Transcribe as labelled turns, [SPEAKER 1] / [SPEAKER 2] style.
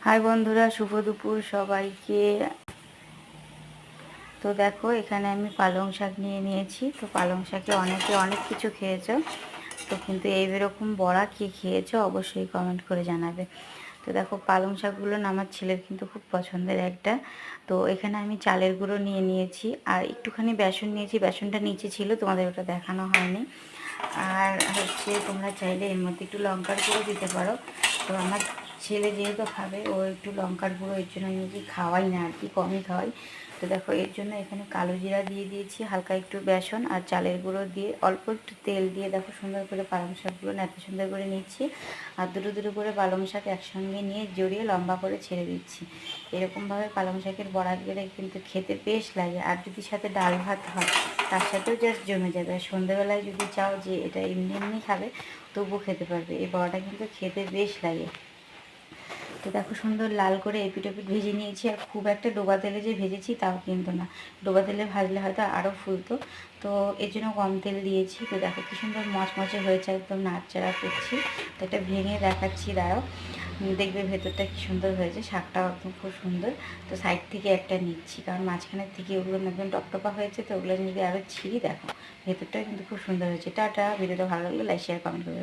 [SPEAKER 1] High বন্ধুরা, শুভ দুপুর সবাইকে। তো দেখো, এখানে আমি পালং শাক নিয়ে নিয়েছি। তো পালং শাকে অনেকে অনেক কিছু খেয়েছো, তো কিন্তু এইরকম বড়া কে খেয়েছো অবশ্যই কমেন্ট করে জানাবে। তো দেখো, পালং শাকগুলো না আমার ছেলের কিন্তু খুব পছন্দের একটা। তো এখানে আমি চালের গুঁড়ো নিয়ে নিয়েছি আর একটুখানি বেসন নিয়েছি। বেসনটা নিচে ছিল, তোমাদের ওটা দেখানো হয়নি। আর হচ্ছে তোমরা চাইলে এর মধ্যে একটু লঙ্কার গুঁড়ো দিতে পারো। তো আমার ছেলে যেহেতু খাবে, ও একটু লঙ্কার গুঁড়ো, এর জন্য আমি কি খাওয়াই না আর কি, কমই খাওয়াই। তো দেখো, এর জন্য এখানে কালো জিরা দিয়ে দিয়েছি, হালকা একটু বেসন আর চালের গুঁড়ো দিয়ে অল্প একটু তেল দিয়ে দেখো সুন্দর করে পালং শাকগুলো এত সুন্দর করে নিচ্ছি। আর দুটো দুটো করে পালং শাক একসঙ্গে নিয়ে জড়িয়ে লম্বা করে ছেড়ে দিচ্ছি। এরকমভাবে পালং শাকের বড়া গেলে কিন্তু খেতে বেশ লাগে। আর যদি সাথে ডাল ভাত হয়, তার সাথেও জাস্ট জমে যাবে। আর সন্ধ্যেবেলায় যদি চাও যে এটা এমনি এমনি খাবে, তবুও খেতে পারবে। এই বড়াটা কিন্তু খেতে বেশ লাগে। তো দেখো, সুন্দর লাল করে এপিট ওপিট ভেজে নিয়েছি। আর খুব একটা ডোবা তেলে যে ভেজেছি তাও কিন্তু না, ডোবা তেলে ভাজলে হয়তো আরও ফুলতো। তো এর জন্য কম তেল দিয়েছি। তো দেখো কি সুন্দর মচমচে হয়েছে, একদম নাড়চাড়া করছি। তো এটা ভেঙে দেখাচ্ছি, দাঁড়াও। দেখবে ভেতরটা কি সুন্দর হয়েছে, শাকটাও একদম খুব সুন্দর। তো সাইড থেকে একটা নিচ্ছি, কারণ মাঝখানের থেকে ওগুলো একদম টপটপা হয়েছে। তো ওগুলো যদি আরও ছিঁড়ি, দেখো ভেতরটা কিন্তু খুব সুন্দর হয়েছে। টাটা। ভিডিওটা ভালো লাগলে লাইক শেয়ার কমেন্ট করবে।